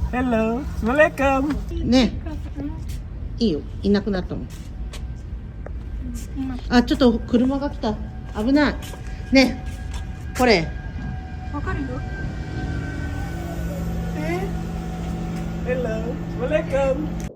Hello, Assalamualaikum. ねいいよ、いなくなったもん。あ、ちょっと車が来た。危ない。ねこれ。わかるよ。Hello, Assalamualaikum.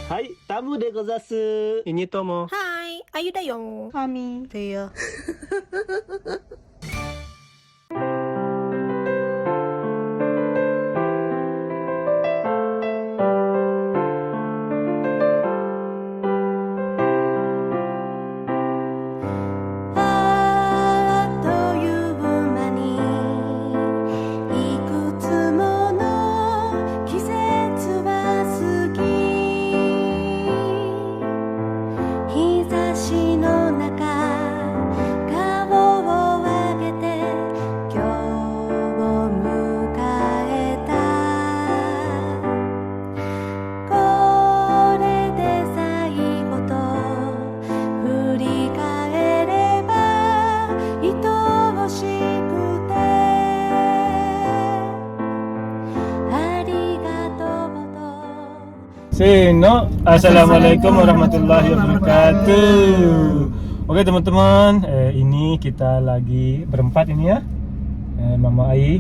Hai, tamu de gozasu. Ini Tomo. はい、あゆだよ。ファミでよ。あっという間にいくつもの季節は過ぎ、日差しの中顔を上げて今日を迎えた。これで最後と振り返れば愛おしくてありがとうと。 Sino, Assalamualaikum warahmatullahi wabarakatuh. Oke teman-teman, ini kita lagi berempat ini ya. Mama Ai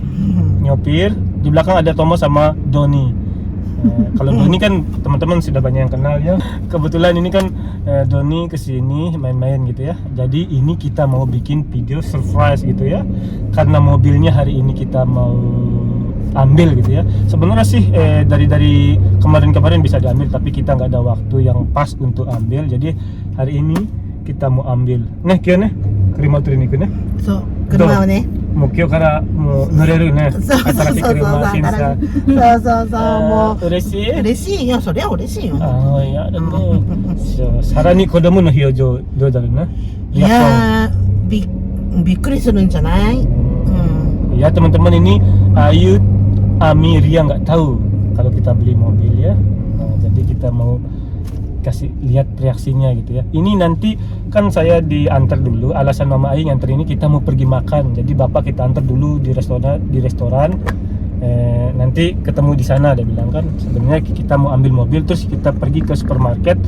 nyopir, di belakang ada Tomo sama Doni. Kalau Doni kan teman-teman sudah banyak yang kenal ya. Kebetulan ini kan Doni kesini main-main gitu ya. Jadi ini kita mau bikin video surprise gitu ya. Karena mobilnya hari ini kita mau ambil gitu ya. Sebenarnya sih dari kemarin-kemarin bisa diambil, tapi kita nggak ada waktu yang pas untuk ambil. Jadi hari ini kita mau ambil. Nah, kia nih, kerima turin iku nih. そう車をね。もう今日からもう乗れるね。そうそうそうそう。新しい車審査。そうそうそう、もう嬉しい。嬉しいよ、そりゃ嬉しいよ。ああ、いやでも、さらに子供の表情どうだろうね。いやー、びっくりするんじゃない？うん。 Ya teman-teman, ini Ayu, Ami, Ria nggak tahu kalau kita beli mobil ya. Nah, jadi kita mau kasih lihat reaksinya gitu ya. Ini nanti kan saya diantar dulu. Alasan Mama Ai nganter ini kita mau pergi makan. Jadi bapak kita antar dulu di restoran. Nanti ketemu di sana, dia bilang kan. Sebenarnya kita mau ambil mobil terus kita pergi ke supermarket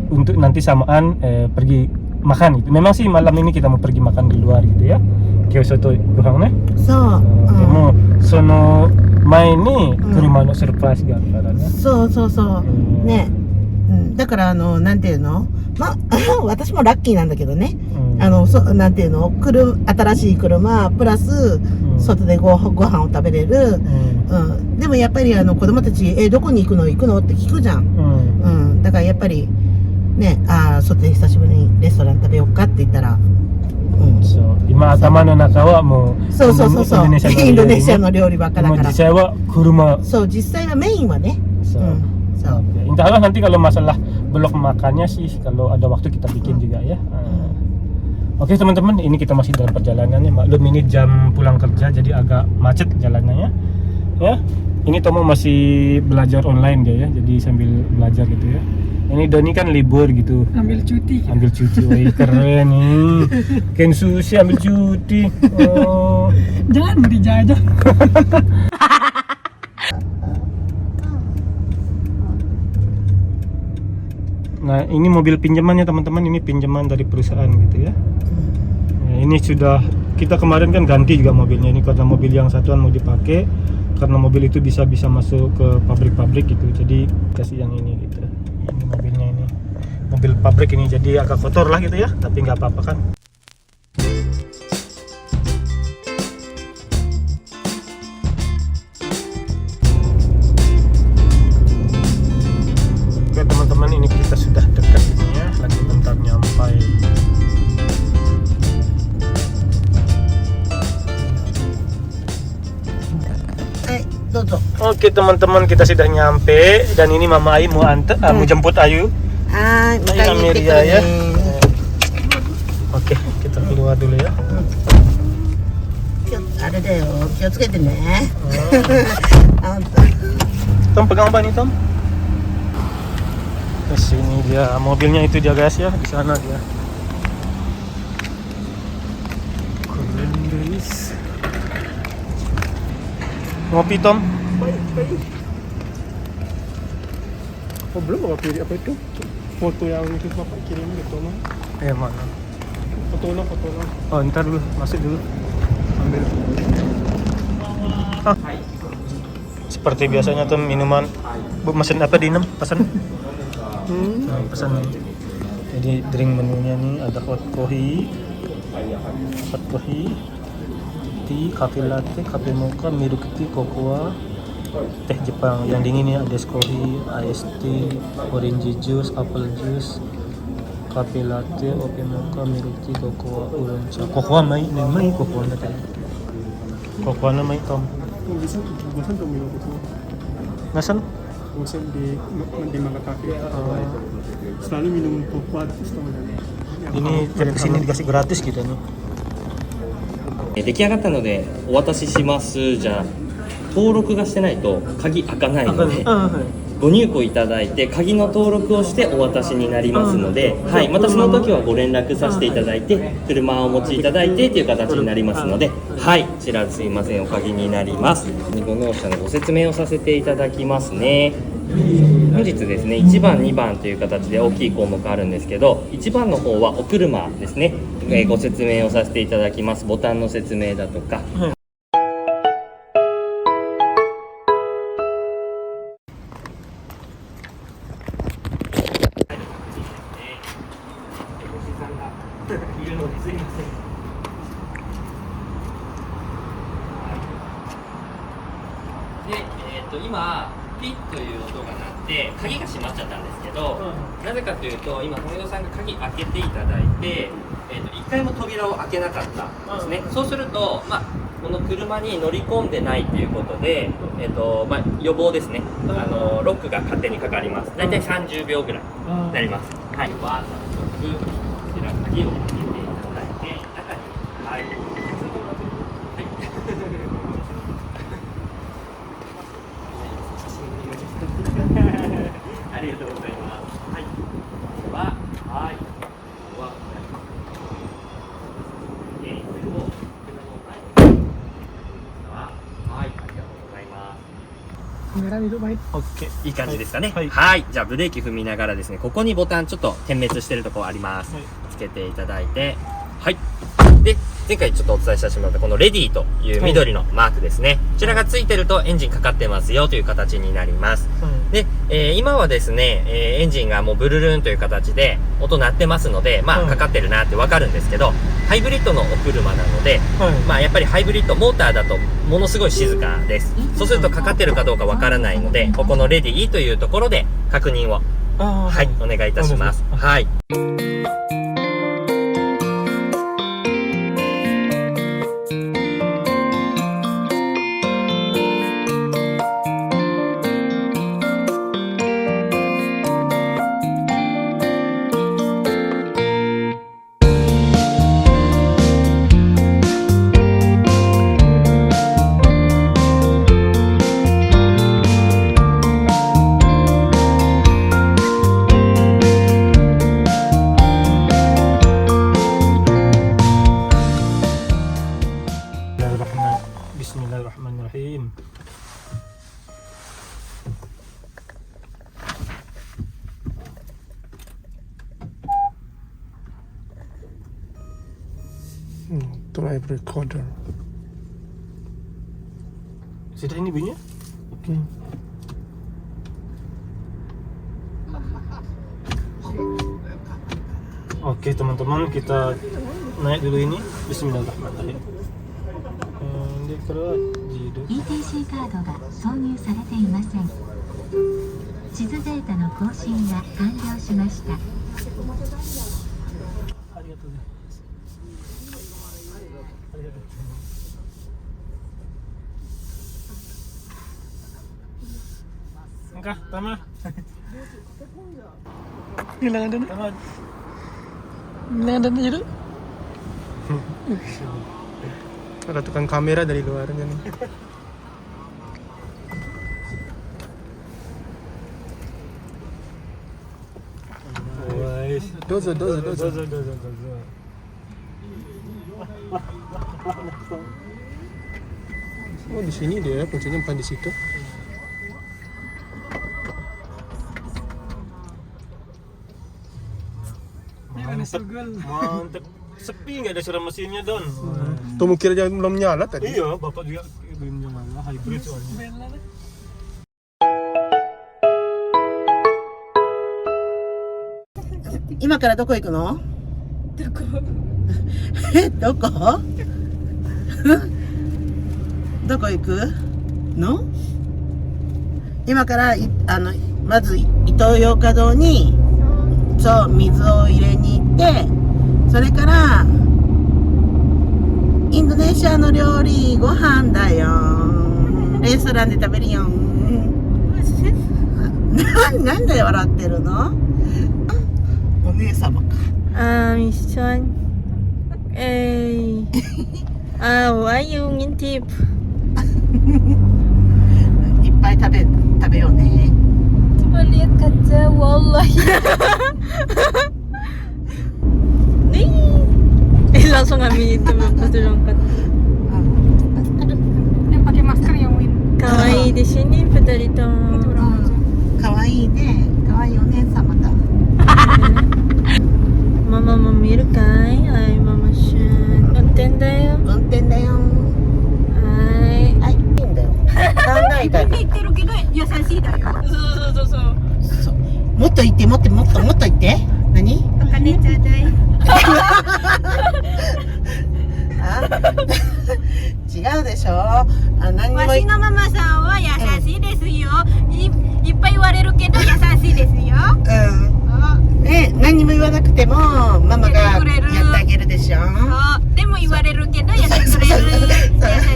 untuk nanti samaan pergi makan gitu. Memang sih malam ini kita mau pergi makan di luar gitu ya. Kyoto gohan ne. そう。でもその前に車のサプライズがあるからね。そうそうそう。うんね。だからなんていうの？まあ私もラッキーなんだけどね。なんていうの？新しい車プラス外でご飯を食べれる。でもやっぱり子供たちどこに行くのって聞くじゃん。だからやっぱりね、外で久しぶりにレストラン食べようかって言ったら。そう今頭の中はもうそうインドネシアの料理ばっかだから。実際は車。そう実際はメインはね。そう。Intinya nanti kalau masalah blok makannya sih kalau ada waktu kita bikin juga ya. Oke teman-teman, ini kita masih dalam perjalanannya. Maklum ini jam pulang kerja jadi agak macet jalanannya ya. Ini Tomo masih belajar online dia ya, jadi sambil belajar gitu ya. Ini Doni kan libur gitu. Ambil cuti. Ambil cuti, wih keren nih. Ken Sushi ambil cuti. Oh. Jangan dijajah. Nah ini mobil pinjamannya teman-teman, ini pinjaman dari perusahaan gitu ya. Nah, ini sudah kita kemarin kan ganti juga mobilnya ini karena mobil yang satuan mau dipakai, karena mobil itu bisa masuk ke pabrik-pabrik gitu. Jadi kasih yang ini gitu. Ini mobilnya ini mobil pabrik ini jadi agak kotor lah gitu ya, tapi nggak apa-apa kan. Oke teman-teman, ini kita sudah dekat ini ya, lagi bentar nyampai. Oke teman-teman, kita sudah nyampe dan ini Mama Ai mau mau jemput Ayu. Ini Ameria ya. Oke, kita keluar dulu ya. Ada deh, 気をつけてね。 Tom pegang apa nih Tom? Di sini dia mobilnya itu dia guys ya, di sana dia. Keren guys. Ngopi Tom? Oh belum apa pilih apa itu foto yang itu bapak kirim gitu mah Mana? foto lo Oh ntar dulu, masuk dulu. Ambil. Seperti biasanya tuh minuman. Bu pesan apa di pesan? Pesan. Jadi drink menunya nih ada hot coffee, tea, cafe latte, cafe mocha, milk tea, cocoa, teh Jepang. Yang dingin nih ada coffee, iced tea, orange juice, apple juice, cafe latte, ope mocha, milk tea, cocoa, orange. Cocoa mai cocoa na tayo. Cocoa na mai Tom. bosan tuh minum itu Nasaan? bosan di Mangga Cafe selalu minum cocoa terus teman Ini kesini dikasih gratis kita nih. 出来上がったのでお渡ししますじゃあ登録がしてないと鍵開かないのでご入庫いただいて鍵の登録をしてお渡しになりますので、はい、またその時はご連絡させていただいて車をお持ちいただいてという形になりますので、はい、こちらすいませんお鍵になります。2号納車のご説明をさせていただきますね。本日ですね1番2番という形で大きい項目あるんですけど、1番の方はお車ですね、ご説明をさせていただきます。ボタンの説明だとか、で、今ピッという音が鳴って鍵が閉まっちゃったんですけど、なぜかというと今富戸さんが鍵開けていただいて、一回も扉を開けなかったんですね。そうすると、この車に乗り込んでないということで、予防ですね、ロックが勝手にかかります。だいたい30秒ぐらいになります。はい、早速こちら鍵を開けていただいて中に入る。ありがとうございます。はい。では、はい。ここははい、ありがとうございます。 kamera itu baik Oke. いい感じですかね。はいはい。じゃあブレーキ踏みながらですね、ここにボタンちょっと点滅してるところあります。つけていただいて、はい。で、前回ちょっとお伝えさせてもらったこのレディーという緑のマークですね。こちらがついてるとエンジンかかってますよという形になります。で、今はですね、エンジンがもうブルルンという形で音鳴ってますので、かかってるなってわかるんですけど、ハイブリッドのお車なので、やっぱりハイブリッドモーターだとものすごい静かです。そうするとかかってるかどうかわからないので、ここのレディーというところで確認を、はい、お願いいたします。はい。Bismillahirrahmanirrahim. drive recorder Sudah ini bunyinya? Oke teman-teman, kita naik dulu ini. Bismillahirrahmanirrahim. ETC カードが挿入されていません。地図データの更新が完了しました。ありがとうございます。ありがとうございます。Angka, tama. hilang ada Tama. hilang ada jadi ada tukang kamera dari luarnya nih. Dozo. Oh, di sini dia kuncinya, bukan di situ. Mantep. Sepi nggak ada suara mesinnya, Don. Tuh mungkin aja belum nyala tadi. Iya, bapak juga belum nyala, hybrid soalnya. 今からどこ行くの？どこ？どこ？どこ行くの？今からまずイトーヨーカドーにそう水を入れに行って、それからインドネシアの料理ご飯だよ。レストランで食べるよ。なんで笑ってるの？お姉様か。Mission. Why you ngintip? いっぱい食べようね。 Coba lihat kaca, wallahi. Nih, langsung ambil itu pas terangkat. Yang pakai masker ya, Win. Kawaii di sini, Petalito. かわいいね。かわいいお姉様だ。 Mama mau miru kai? Ay, Mama Shan. Unten da yo. 運転だよ。 Ay. はい、いいんだよ。考えたら。言ってるけど優しいだよ。そうもっと言って、もっと言って。何？お金ちょうだい。あ違うでしょ。何にもわしのママさんは優しいですよ。いっぱい言われるけど優しいですよ。ね、何にも言わなくてもママがやってあげるでしょ。でも言われるけどやってくれる優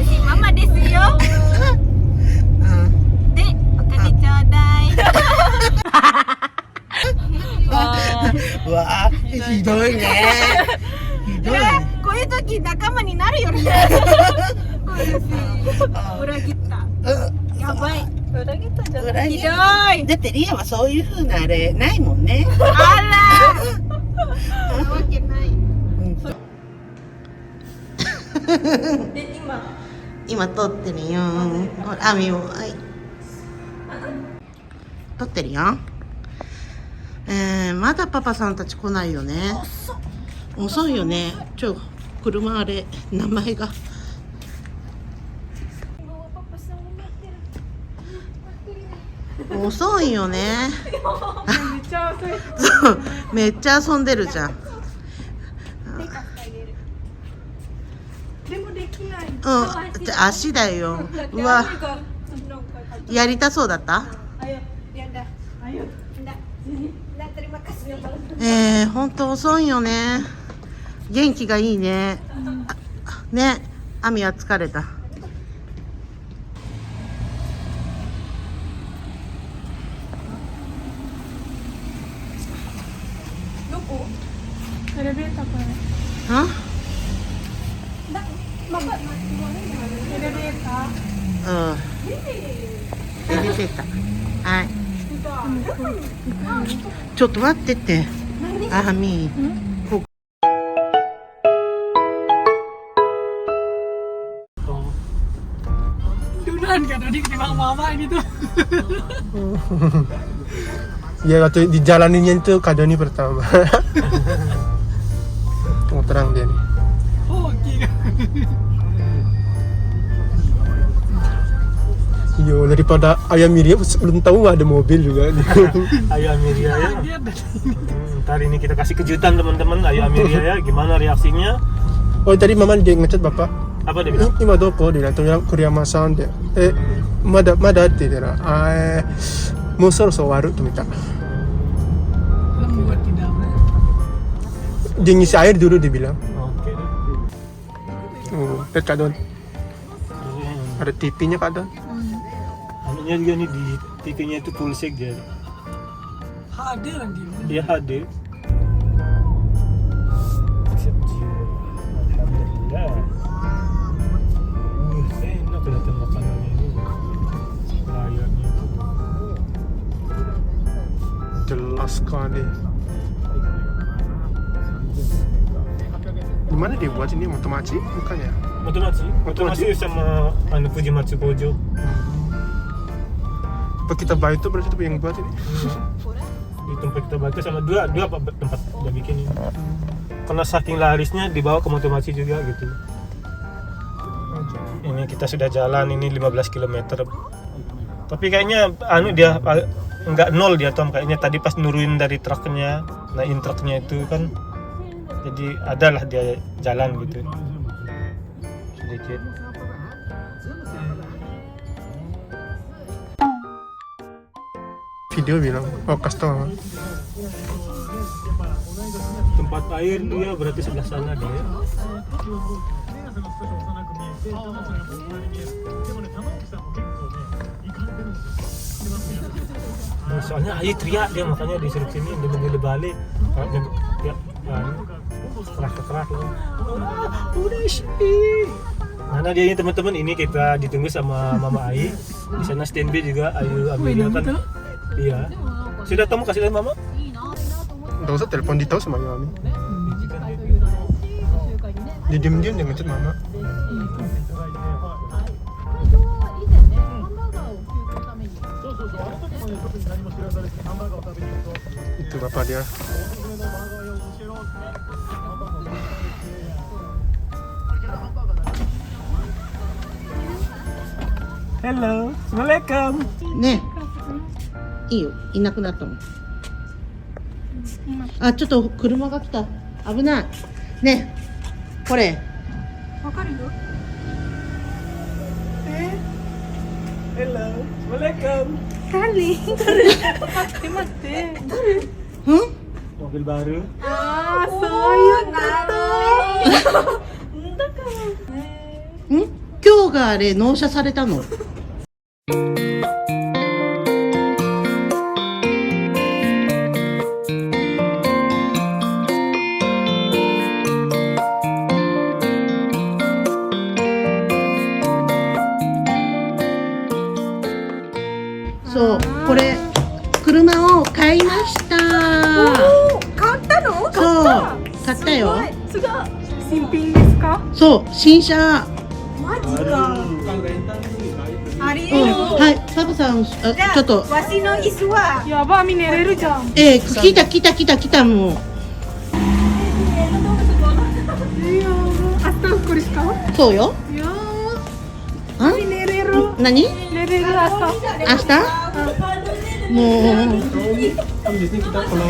しいママですよ。で、お金ちょうだい。うわー、ひどいね。ひどいね。こういう時仲間になるよね。裏切った。やばい。Udah gitu aja. 裏切ひどい。だってリアはそういう風なあれないもんね。あら。そんなわけない。今撮ってるよ。あみも、はい。撮ってるよ。まだパパさんたち来ないよね。遅いよね。車あれ名前が。遅いよね。そうめっちゃ遊んでるじゃん。でもできない。じゃあ足だよ。うわ、やりたそうだった？ Ayo, Dianda. Ayo, Dianda, terima kasih. ほんと遅いよね。元気がいいね。ね、アミは疲れた。エレベーターこれ。あ？エレベーター。うん。エレベーター。はい。ちょっと待ってって。アミ。Dunan kan tadi ketimbang mama ini tuh. Ya waktu dijalaninnya itu Kadoni pertama. Tunggu terang dia nih. Oh, gila. Yo, daripada ayam Miria belum tahu ada mobil juga. Ayo Amelia ya. Ntar ini kita kasih kejutan teman-teman. Ayo Amelia ya, gimana reaksinya? Oh tadi mama dia ngechat bapak. Apa dia bilang? Ima doko dia bilang Kuriyama-sanでまだって言ったらもうそろそろ終わると見た。 Lembut tidak. Dia ngisi air dulu dia bilang. Oke deh. Kak Don. Ada TV-nya Kak Don. Anunya juga nih di TV-nya itu full set dia. HD lagi. Dia HD. Alhamdulillah. Enak kelihatan makanannya ini. Layarnya itu. Jelas sekali. mana dia buat ini Motomachi? Bukan ya? Motomachi sama Fujimatsu Gojo. Apa kita buy itu berarti itu yang buat ini? Di tempat kita baca sama dua tempat dia bikin ini. Karena saking larisnya dibawa ke Motomachi juga gitu. Ini kita sudah jalan ini 15 km. Tapi kayaknya dia nggak nol dia Tom, kayaknya tadi pas nurunin dari truknya, naikin truknya itu kan. Jadi adalah dia jalan gitu. Sedikit. Video bilang, oh customer. Tempat air dia berarti sebelah sana dia. Soalnya air teriak dia, makanya disuruh sini dia memilih balik. Ya, kerak udah sih. Mana dia ini teman-teman, ini kita ditunggu sama Mama Ai. Di sana standby juga Ayu Amelia kan. Iya. Sudah kamu kasih lihat Mama? Nggak usah telepon di tahu sama Yami. Dia diam-diam dia ngechat Mama. Itu bapak dia. Hello, Assalamualaikum. ねいいよ、いなくなったもん。あ、ちょっと車が来た。危ない。ねこれ。わかるよ。 Hello, Assalamualaikum. Kali.待って。ん Mobil baru. ああ、そういうこと。だから。ん今日があれ納車されたの。そう、これ車を買いました。買ったの？そう、買ったよ。すごい。新品ですか？そう、新車。マジか。ありうん、える。はい、パパさん、あちょっと、わしの椅子は。やば、み寝れるじゃん。来たもう。明日これしか？そうよ。いやあー、寝れる。何？寝れる朝。明日？もう。 Biasanya kita kalau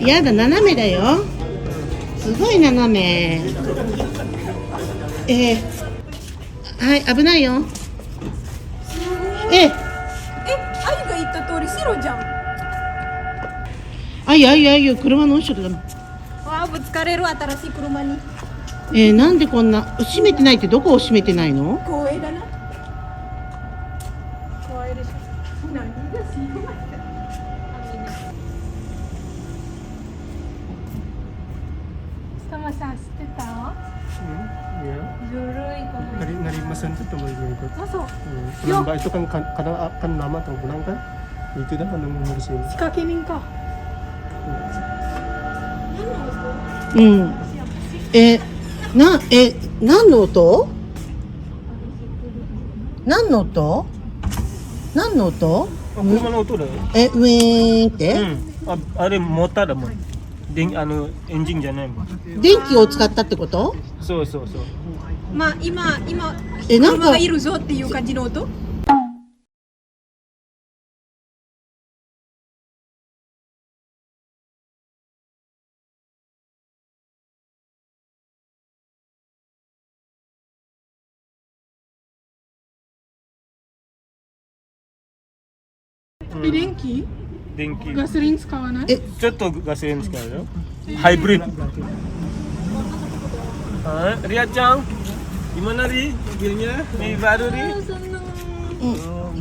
やだ、斜めだよ。すごい斜め。はい、危ないよ。あゆが言った通り白じゃん。あゆ、車の後ろだもん。わあ、ぶつかれる新しい車に。なんでこんな、閉めてないってどこを閉めてないの？光栄だな。光栄でしょ。何がすごい。スタマさん知ってた？ ya, ずるいかも。 dari mesin itu teman ikut. あ、そう。 Penambah itu kan kadang akan lama atau pulang kan? Itu dah menunggu ngurusin. 仕掛け人か。うん。何の音？何の音？何の音？ 車の音だよ。ウェーンって？あれモーターだもん。エンジンじゃないもん。電気を使ったってこと？そうそう。まあ今なん車かがいるぞっていう感じの音？電気？電気。ガソリン使わない？ちょっとガソリン使うよ。ハイブリッド。Ria Chang, gimana Ri? Mobilnya? Ini baru Ri?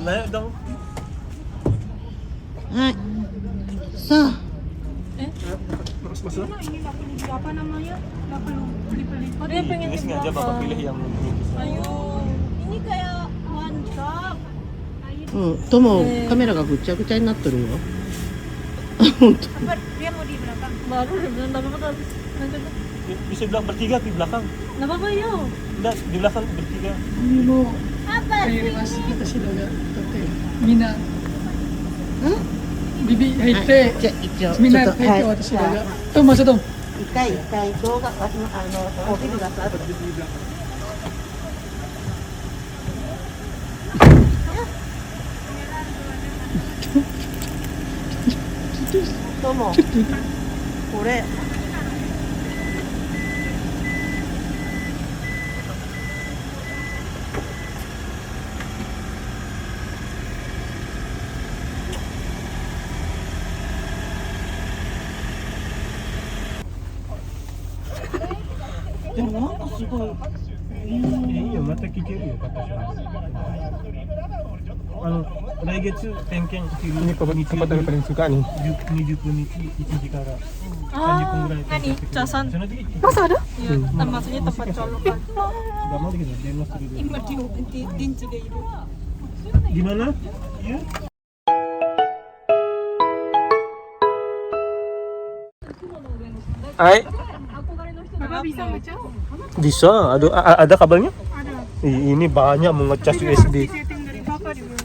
Naik dong. はい。さあ。 Terus masuk. Apa namanya? Nggak perlu lipat-lipat. Dia pengen Ini sengaja Bapak pilih yang ini. Ayo, ini kayak mantap. うん、ともカメラがぐちゃぐちゃになってるよ。本当。Apa dia mau di Baru dia bilang nggak apa-apa. Nanti Bisa bilang bertiga di belakang. nggak apa-apa yuk. Enggak, di belakang bertiga. 君も入ります私らがだってみんなビビ入ってじゃあ一応みんな入ってちょっとはい私らがトンマシャトン一回動画おビデオ出す後でどうもこれでもなんかすごいいいよ、また聞けるよ、片さん。来月点検 Ini tempat yang paling suka nih. 29日1時から30分ぐらい点検してくれる。 Casan. その時 Masa ada? Iya. Maksudnya tempat colokan. Gampang dikit, demo dulu. Dinci deh itu. Gimana? Ya? Hai. Bapak bisa ngecas? Bisa, ada kabelnya? Ada. Ini banyak mau ngecas USB. Setting dari bapak juga.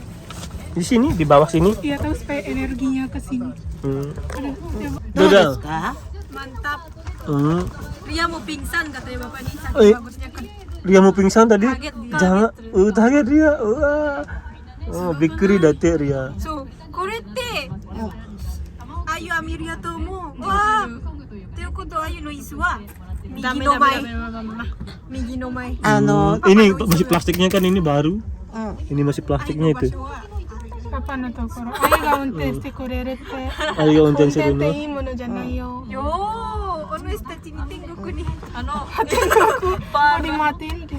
Di sini, di bawah sini. Iya tahu supaya energinya ke sini.どうで Udah. すか Mantap. Hmm. Ria mau pingsan katanya bapak nih saking Eh. bagusnya kan. Dia mau pingsan tadi. Kaget dia. Jangan, kaget dia. Wah. Oh, bikkuri datte Ria. そうこれってあゆあみるやと思うわーっていうことはあゆの椅子は右の前右の前 Ini masih plastiknya kan ini baru. うん Ini masih plastiknya itu. パパのところあゆが運転してくれるって Ayo unten 運転っ seru て no. いいものじゃないよよーお主たちに天国にdimatiin gitu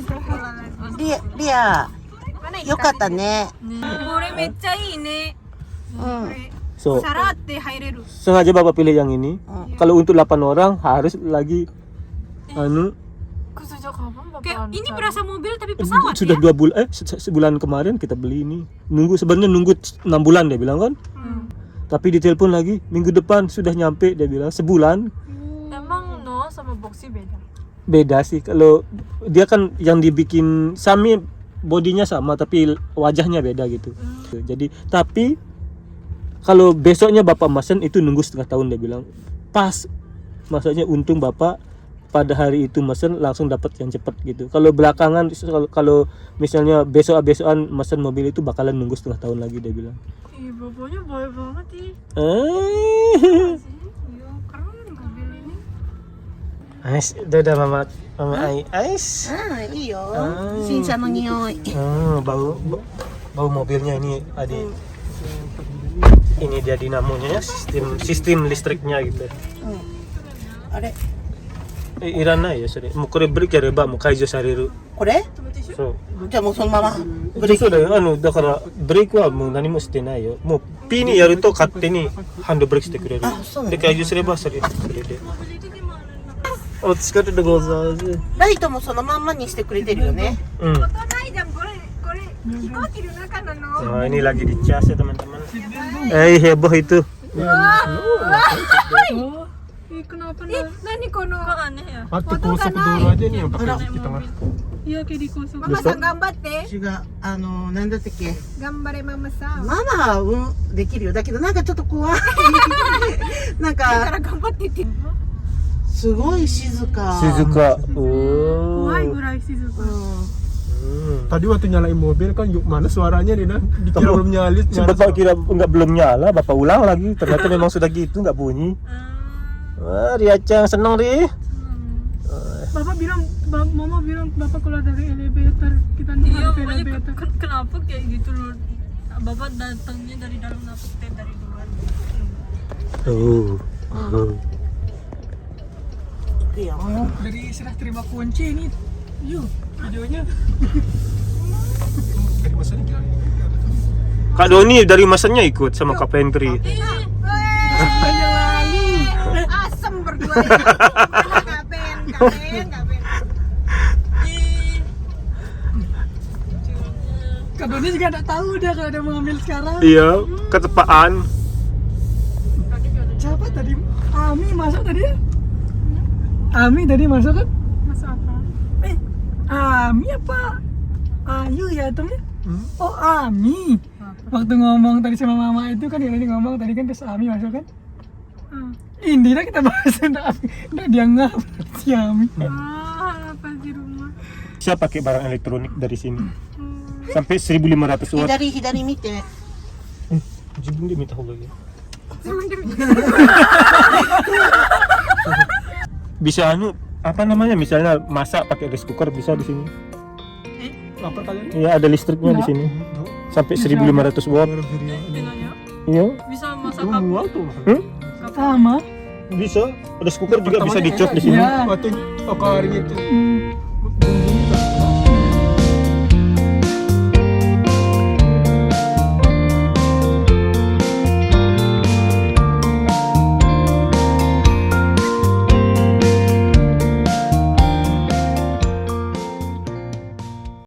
リアよかったねこれめっちゃいいね So, さらって入れる sengaja Bapak pilih yang ini. Kalau untuk 8 orang harus lagi kayak ini berasa mobil tapi pesawat sudah ya 2 bulan sebulan kemarin kita beli ini. Sebenarnya nunggu 6 bulan dia bilang kan. Tapi ditelepon lagi minggu depan sudah nyampe dia bilang sebulan. emang no sama boxy beda Beda sih kalau dia kan yang dibikin sami bodinya sama tapi wajahnya beda gitu. Jadi tapi kalau besoknya Bapak mesen itu nunggu setengah tahun dia bilang. Pas. Maksudnya untung Bapak pada hari itu mesen langsung dapat yang cepat gitu. Kalau belakangan kalau misalnya besokan mesen mobil itu bakalan nunggu setengah tahun lagi dia bilang. ih bapaknya baik banget ih Eh. iya keren mobil ini Ais, udah Mama Ais. うんいいよ新車の匂い Bau mobilnya ini Adi. Ini dia dinamonya ya, sistem listriknya gitu. あれ Irana ya, sorry. Mau kore break ya reba mau kaijo sareru. これ So, じゃあもうそのままブレーキそうだよ。だからブレーキはもう何もしてないよ。もう P にやると勝手にハンドブレーキしてくれる。あそうなんだで解除すればそれで。お疲れでございます。ライトもそのまんまにしてくれてるよね Hmm. ないじゃんこれ飛行機の中なの Nah, ini lagi dicas ya teman-teman. Heboh itu. kenapa nani kono aneh ya Waktu kusuk dulu aja nih yang pakai di tengah. iya kayak di kosong Mama san gambatte 違うなんだったっけ gambare mama sa ママはできるよだけどなんかちょっと怖いなんか gambatteってすごい静か Shizuka.怖い Oh. ぐらい静か Tadi waktu nyalain mobil kan yuk mana suaranya nih nah dikira belum nyala. Bapak kira belum nyala, Bapak ulang lagi. Ternyata memang sudah gitu nggak bunyi. Wah, Riacang seneng Ri. Bapak bilang, Mama bilang Bapak keluar dari elevator, kita nunggu di elevator. Kenapa kayak gitu loh? Bapak datangnya dari dalam napuk teh dari luar. Iya. dari serah terima kunci ini yuk videonya Kak Doni dari masanya ikut sama Kak Pentri. Asem berdua ya. Kapen. Kak Doni juga nggak tahu udah kalau udah mau ngambil sekarang Iya, ketepaan. siapa tadi Amin masuk tadi ya? Ami tadi masuk kan? Masa apa? Ami apa? Ayu ya temennya? Oh Ami. Waktu ngomong tadi sama mama itu kan dia ngomong tadi kan terus Ami masuk kan? Indira kita bahas tentang Ami. Nggak dia nggak berarti Ami. Apa di rumah? Saya pakai barang elektronik dari sini. Sampai 1500 watt. 左見て。 自分で見た方がいいよ。Bisa apa namanya misalnya masak pakai rice cooker bisa di sini. Lapar kalian? Iya ada listriknya di sini. Sampai 1500 watt. Iya. Bisa masak Semua apa? tuh. Sama. Bisa. Rice cooker juga bisa dicas di sini. Iya. Waktu okarin itu.